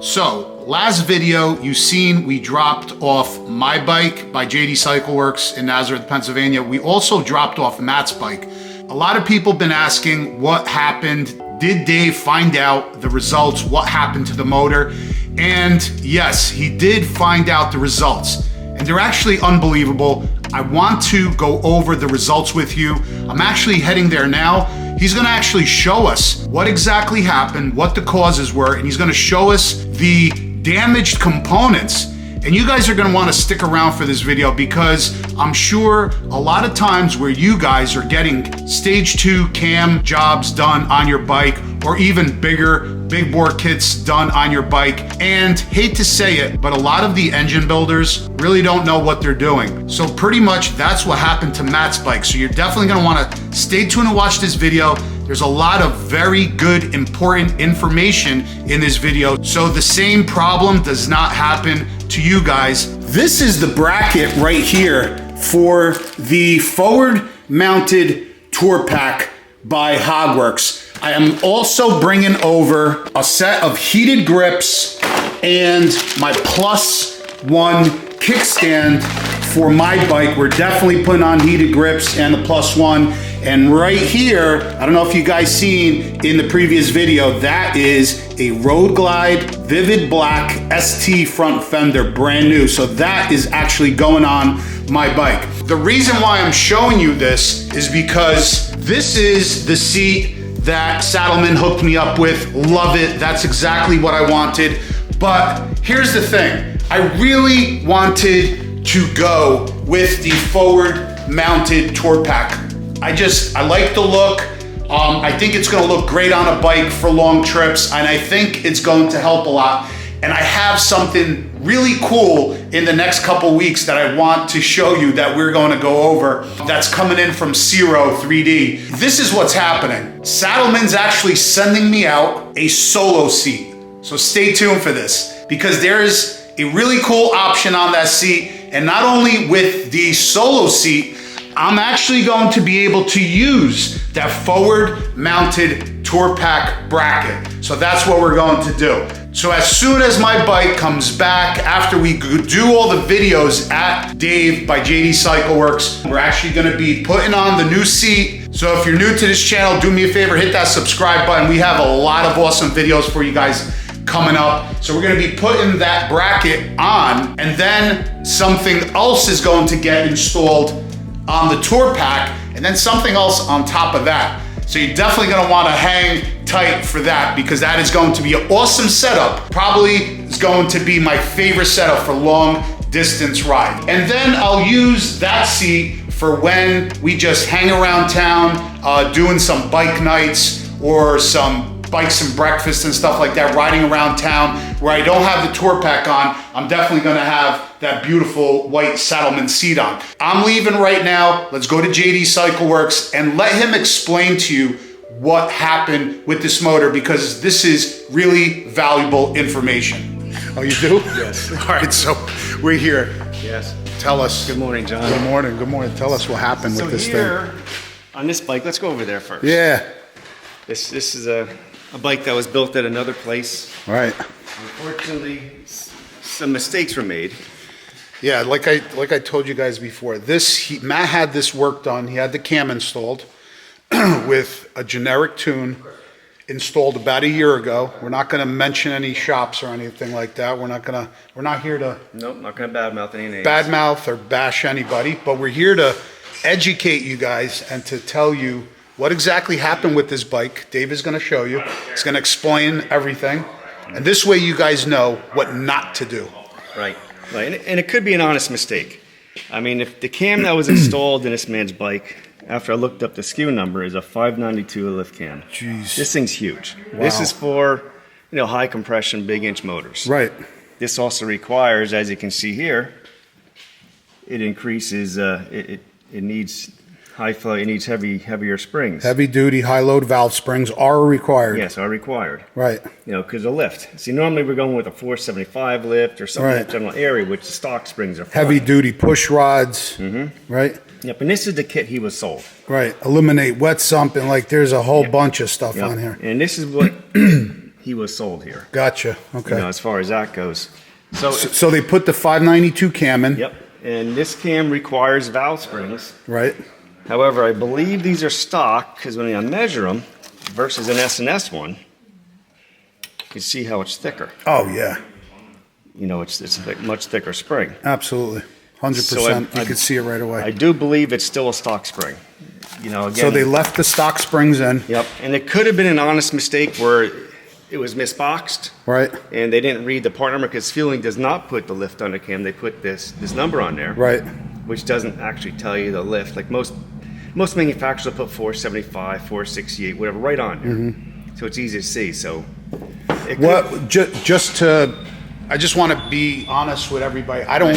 So, last video you seen we dropped off my bike by JD Cycle Works in Nazareth, Pennsylvania. We also dropped off Matt's bike. A lot of people have been asking what happened. Did Dave find out the results? What happened to the motor? And yes, he did find out the results. And they're actually unbelievable. I want to go over the results with you. I'm actually heading there now. He's gonna actually show us what exactly happened, what the causes were, and he's gonna show us the damaged components. And you guys are gonna wanna stick around for this video because I'm sure a lot of times where you guys are getting stage 2 cam jobs done on your bike, or even big bore kits done on your bike. And hate to say it, but a lot of the engine builders really don't know what they're doing. So pretty much that's what happened to Matt's bike. So you're definitely gonna wanna stay tuned and watch this video. There's a lot of very good, important information in this video. So the same problem does not happen to you guys. This is the bracket right here for the forward mounted tour pack by Hogworks. I am also bringing over a set of heated grips and my +1 kickstand for my bike. We're definitely putting on heated grips and the +1. And right here, I don't know if you guys seen in the previous video, that is a Road Glide Vivid Black ST front fender, brand new. So that is actually going on my bike. The reason why I'm showing you this is because this is the seat that Saddleman hooked me up with. Love it, that's exactly what I wanted. But here's the thing, I really wanted to go with the forward mounted tour pack. I like the look. I think it's gonna look great on a bike for long trips, and I think it's going to help a lot. And I have something really cool in the next couple weeks that I want to show you that we're going to go over that's coming in from Zero 3D. This is what's happening. Saddleman's actually sending me out a solo seat. So stay tuned for this because there is a really cool option on that seat. And not only with the solo seat, I'm actually going to be able to use that forward mounted tour pack bracket. So that's what we're going to do. So as soon as my bike comes back, after we do all the videos at Dave by JD Cycle Works, we're actually gonna be putting on the new seat. So if you're new to this channel, do me a favor, hit that subscribe button. We have a lot of awesome videos for you guys coming up. So we're gonna be putting that bracket on, and then something else is going to get installed on the tour pack, and then something else on top of that. So you're definitely gonna wanna hang tight for that because that is going to be an awesome setup. Probably is going to be my favorite setup for long distance ride. And then I'll use that seat for when we just hang around town, doing some bike nights or some bikes and breakfast and stuff like that, riding around town where I don't have the tour pack on. I'm definitely gonna have that beautiful white Saddleman seat on. I'm leaving right now. Let's go to JD Cycle Works and let him explain to you what happened with this motor because this is really valuable information. Oh, you do? Yes. All right, so we're here. Yes. Tell us. Good morning, John. Good morning, good morning. Tell us what happened with this thing. On this bike, let's go over there first. Yeah. This is a bike that was built at another place. Right. Unfortunately, some mistakes were made. Yeah, like I told you guys before, Matt had this work done. He had the cam installed with a generic tune installed about a year ago. We're not going to mention any shops or anything like that. We're not here to Nope, not going to badmouth any names. Badmouth or bash anybody, but we're here to educate you guys and to tell you what exactly happened with this bike. Dave is going to show you. He's going to explain everything. And this way you guys know what not to do. Right. And it could be an honest mistake. I mean, if the cam that was installed in this man's bike, after I looked up the SKU number, is a 592 lift cam. Jeez. This thing's huge. Wow. This is for, high compression, big inch motors. Right. This also requires, as you can see here, it increases, it needs high flow, it needs heavier springs. Heavy duty, high load valve springs are required. Yes, are required. Right. Because of lift. See, normally we're going with a 475 lift or something in that general area, which the stock springs are fine. Heavy duty push rods. Mm-hmm. Right. Yep, and this is the kit he was sold. Right. Eliminate wet sump, and there's a whole bunch of stuff on here. And this is what he was sold here. Gotcha. Okay. You know, as far as that goes. So they put the 592 cam in. Yep. And this cam requires valve springs. Right. However, I believe these are stock because when I measure them versus an S&S one, you can see how it's thicker. Oh yeah. You know, it's a much thicker spring. Absolutely. 100%. So you can see it right away. I do believe it's still a stock spring. You know, again. So they left the stock springs in. Yep. And it could have been an honest mistake where it was misboxed. Right. And they didn't read the part number because Fueling does not put the lift on the cam. They put this number on there. Right. Which doesn't actually tell you the lift. Like most manufacturers will put 475, 468, whatever, right on there. Mm-hmm. So it's easy to see. So I just want to be honest with everybody. I don't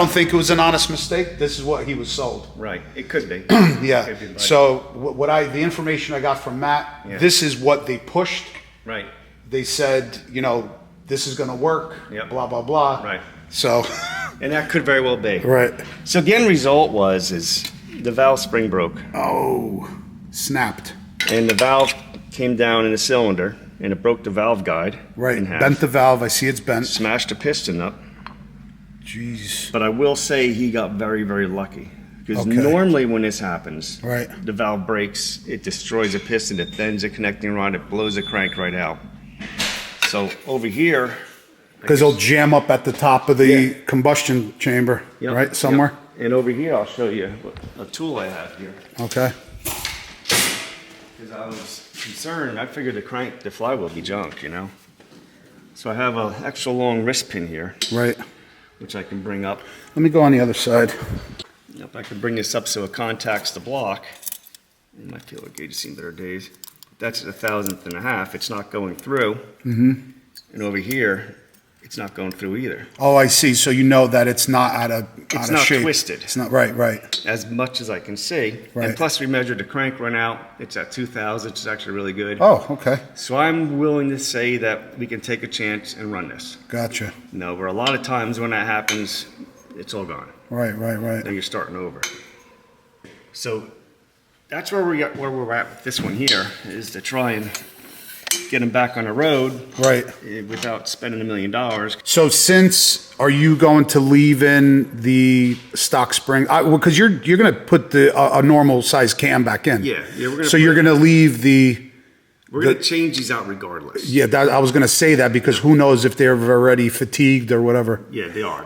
think it was an honest mistake. This is what he was sold. Right. It could be. Yeah. It could be, So the information I got from Matt, this is what they pushed. Right. They said, you know, this is going to work. Yep. Blah blah blah. Right. So. And that could very well be. Right. So the end result is the valve spring broke. Oh, snapped. And the valve came down in the cylinder, and it broke the valve guide. Right. In half. Bent the valve. I see it's bent. Smashed the piston up. Jeez. But I will say he got very, very lucky. Because normally when this happens, right, the valve breaks, it destroys the piston, it thins the connecting rod, it blows the crank right out. So over here... Because it'll jam up at the top of the combustion chamber, right, somewhere? Yep. And over here, I'll show you a tool I have here. Okay. Because I was concerned, I figured the flywheel would be junk, you know? So I have an extra long wrist pin here. Right. Which I can bring up. Let me go on the other side. Yep, I can bring this up so it contacts the block. My feeler gauge has seen better days. That's at 1/1000. It's not going through. Mm-hmm. And over here, it's not going through either. Oh, I see. So you know that it's not out of shape. It's not twisted. It's not right. As much as I can see. Right. And plus we measured the crank run out. It's at 2,000, which is actually really good. Oh, okay. So I'm willing to say that we can take a chance and run this. Gotcha. No, but a lot of times when that happens, it's all gone. Right. Then you're starting over. So that's where we're at with this one here, is to try and get them back on the road, right, without spending $1 million. So since, are you going to leave in the stock spring? Because you're going to put a normal size cam back in. Yeah. You're going to leave We're going to change these out regardless. Yeah, I was going to say that because who knows if they're already fatigued or whatever. Yeah, they are.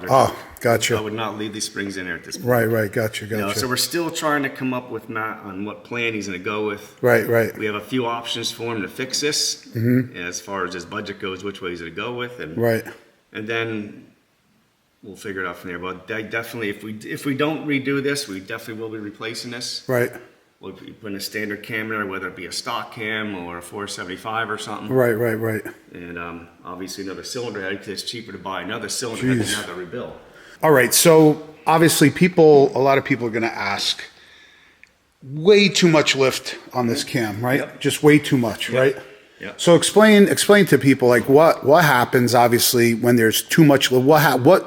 Gotcha. I would not leave these springs in there at this point. Right. Gotcha. You know, so we're still trying to come up with Matt on what plan he's going to go with. Right. We have a few options for him to fix this. Mm-hmm. As far as his budget goes, which way he's going to go with. And then we'll figure it out from there. But definitely, if we don't redo this, we definitely will be replacing this. Right. We'll be putting a standard cam in there, whether it be a stock cam or a 475 or something. Right. And obviously another cylinder head, because it's cheaper to buy another cylinder head than have to rebuild. All right, so obviously a lot of people are going to ask, way too much lift on this cam, right? Yep. Just way too much, right? Yep. So explain to people like what happens obviously when there's too much lift.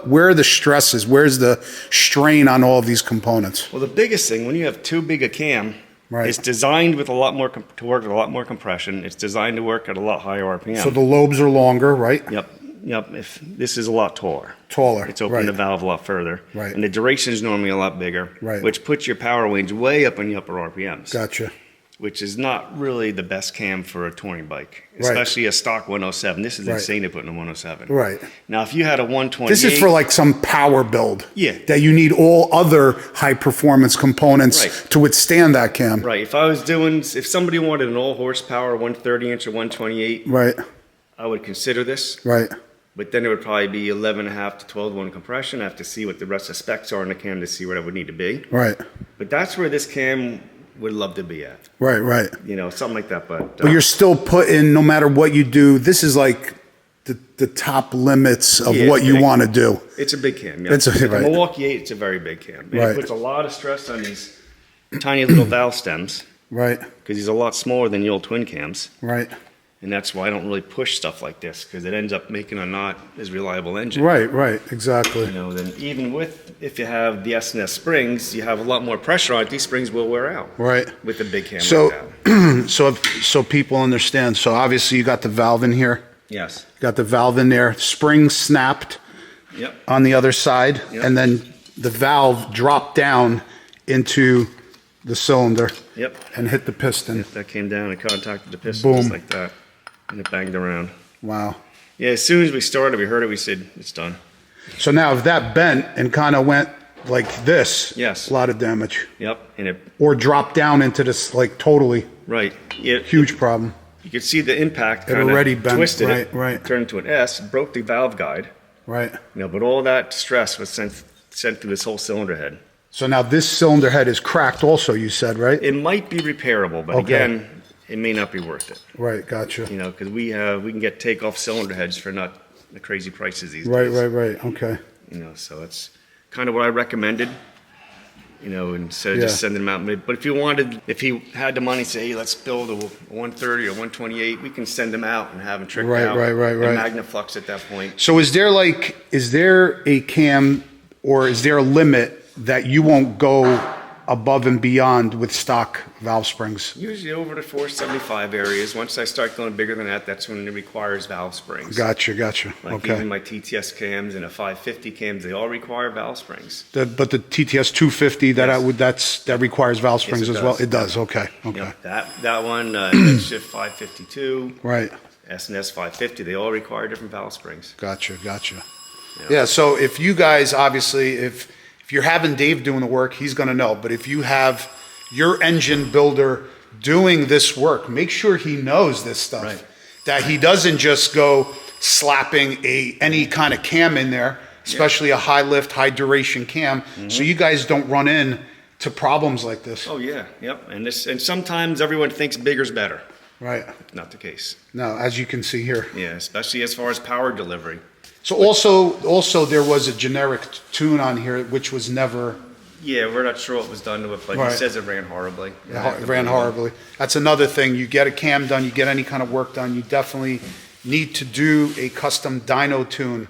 Where are the stresses? Where's the strain on all of these components? Well, the biggest thing when you have too big a cam, right, it's designed with to work at a lot more compression. It's designed to work at a lot higher RPM. So the lobes are longer, right? Yep. If this is a lot taller. It's opening right, the valve a lot further. Right. And the duration is normally a lot bigger. Right. Which puts your power range way up in the upper RPMs. Gotcha. Which is not really the best cam for a touring bike, especially a stock 107. This is insane to put in a 107. Right. Now, if you had a 128, this is for like some power build. Yeah. That you need all other high performance components to withstand that cam. Right. If somebody wanted an all horsepower 130-inch or 128, right, I would consider this. Right. But then it would probably be 11.5 to 12 compression. I have to see what the rest of the specs are in the cam to see where that would need to be. Right. But that's where this cam would love to be at. Right. You know, something like that. But you're still putting, no matter what you do, this is like the top limits of what you want to do. It's a big cam. Yeah. It's a Milwaukee 8, it's a very big cam. And right. It puts a lot of stress on these tiny little valve stems. Right. Because he's a lot smaller than the old twin cams. Right. And that's why I don't really push stuff like this, because it ends up making a not as reliable engine. Right, exactly. You know, then even if you have the S&S springs, you have a lot more pressure on it. These springs will wear out. Right. With the big cam so, like that. so people understand. So obviously you got the valve in here. Yes. Got the valve in there. Spring snapped Yep. on the other side, Yep. and then the valve dropped down into the cylinder Yep. and hit the piston. That came down and contacted the piston Boom. just like that, and it banged around. Wow. Yeah, as soon as we started, we heard it, we said, it's done. So now if that bent and kind of went like this, Yes. a lot of damage. Yep, and it, Or dropped down into this, like totally right. Yeah, huge problem. you could see the impact It kind already of bent, twisted it, right. turned into an S, broke the valve guide. Right. But all that stress was sent through this whole cylinder head. So now this cylinder head is cracked also, you said, right? It might be repairable, but Okay. again, it may not be worth it. Right, gotcha. Because we can get takeoff cylinder heads for not the crazy prices these Right, days. right, okay. So it's kind of what I recommended. Instead of just Yeah. sending them out. But if he had the money, say, hey, let's build a 130 or 128, we can send them out and have them tricked Right, out. right. And Magnaflux at that point. So is there a cam or is there a limit that you won't go above and beyond with stock valve springs? Usually over the 475 areas. Once I start going bigger than that, that's when it requires valve springs. Gotcha. Like Okay. even my TTS cams and a 550 cams, they all require valve springs. But the TTS 250 that requires valve springs it as well. does. It does. Okay. That one, Shift 552, Right. S&S 550, they all require different valve springs. Gotcha. Yeah. So if you guys obviously if you're having Dave doing the work, he's going to know. But if you have your engine builder doing this work, make sure he knows this stuff. Right. That he doesn't just go slapping any kind of cam in there, especially a high lift, high duration cam, so you guys don't run into problems like this. Oh yeah, yep. And sometimes everyone thinks bigger's better. Right. Not the case. No, as you can see here. Yeah, especially as far as power delivery. So also there was a generic tune on here, which was never. Yeah, we're not sure what was done to it, but Right. he says it ran horribly. It ran horribly. That's another thing. You get a cam done, you get any kind of work done, you definitely need to do a custom dyno tune.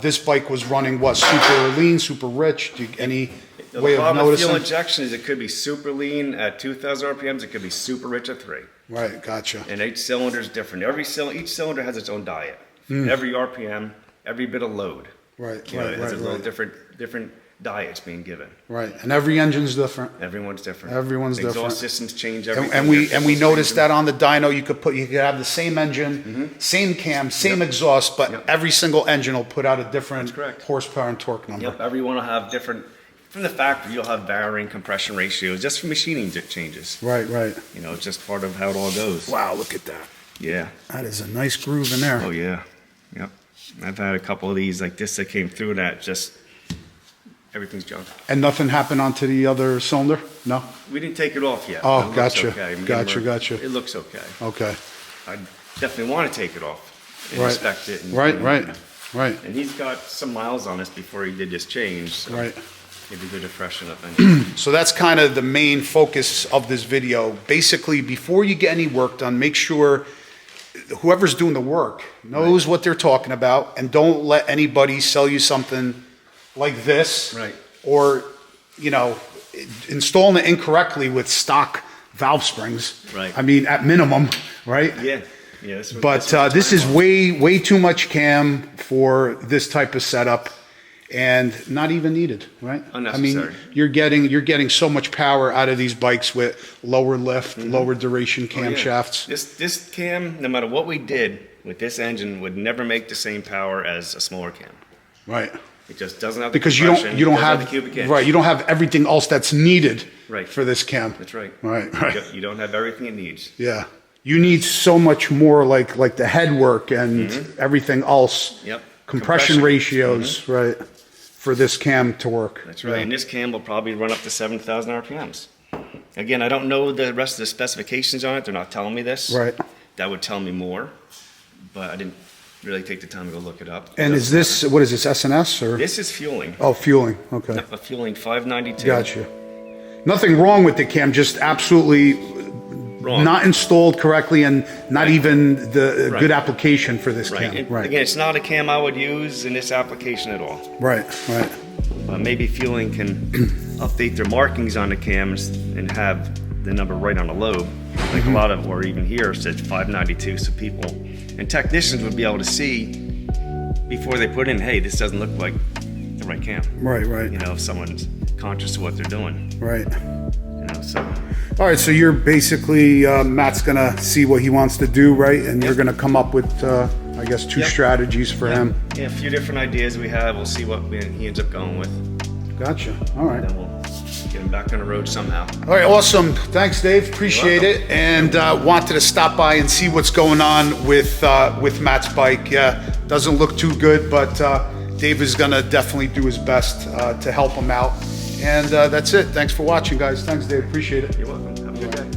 This bike was running what? Super lean, super rich? Any The way of problem with fuel noticing? injection is it could be super lean at 2,000 RPMs, it could be super rich at 3. Right, gotcha. And each cylinder is different. Each cylinder has its own diet. Every RPM, every bit of load. Right, It has a little different diets being given. Right, and every engine's different. Everyone's different. Everyone's different. Exhaust systems change everything. And we noticed that on the dyno, you could have the same engine, same cam, same exhaust, but every single engine will put out a different correct. horsepower and torque number. Yep, everyone will have different. From the factory, you'll have varying compression ratios just from machining changes. Right. It's just part of how it all goes. Wow, look at that. Yeah. That is a nice groove in there. Oh yeah. Yep. I've had a couple of these like this that came through that just everything's junk. And nothing happened onto the other cylinder? No? We didn't take it off yet. Oh, It looks gotcha. okay. Gotcha. It looks okay. Okay. I definitely want to take it off and Right. inspect it. Right. And he's got some miles on this before he did this change. So Right. Maybe good to freshen up engine. So that's kind of the main focus of this video. Basically, before you get any work done, make sure whoever's doing the work knows what they're talking about, and don't let anybody sell you something like this. Right. Or, installing it incorrectly with stock valve springs. Right. I mean, at minimum, right? Yeah. But this is way too much cam for this type of setup, and not even needed, right? Unnecessary. I mean, you're getting so much power out of these bikes with lower lift, lower duration camshafts. This cam, no matter what we did with this engine, would never make the same power as a smaller cam. Right. It just doesn't have the Because you compression, don't doesn't have the cubic inch. right. You don't have everything else that's needed Right. for this cam. That's right. Right. You don't have everything it needs. Yeah. You need so much more, like the head work and everything else. Yep. Compression ratios, right, for this cam to work. That's right. And this cam will probably run up to 7,000 RPMs. Again, I don't know the rest of the specifications on it. They're not telling me this. Right. That would tell me more, but I didn't really take the time to go look it up. And is this, what is this, S&S or? This is fueling. Oh, fueling, okay. A fueling 592. Gotcha. Nothing wrong with the cam, just absolutely Wrong. not installed correctly and not even the Right. good application for this Right. cam. And Right. Again, it's not a cam I would use in this application at all. Right. Maybe fueling can update their markings on the cams and have the number right on the lobe. Like a lot of, or even here, says 592, so people And technicians would be able to see before they put in, hey, this doesn't look like the right cam. Right, right. You know, if someone's conscious of what they're doing. Right. You know, so. All right, so you're basically, Matt's gonna see what he wants to do, right? And you're gonna come up with, I guess, two strategies for him. Yeah, a few different ideas we have. We'll see what he ends up going with. Gotcha. All right. Then we'll get him back on the road somehow. All right, awesome. Thanks, Dave. Appreciate it. And wanted to stop by and see what's going on with Matt's bike. Yeah, doesn't look too good, but Dave is gonna definitely do his best to help him out. And that's it. Thanks for watching, guys. Thanks, Dave. Appreciate it. You're welcome. Have a good day.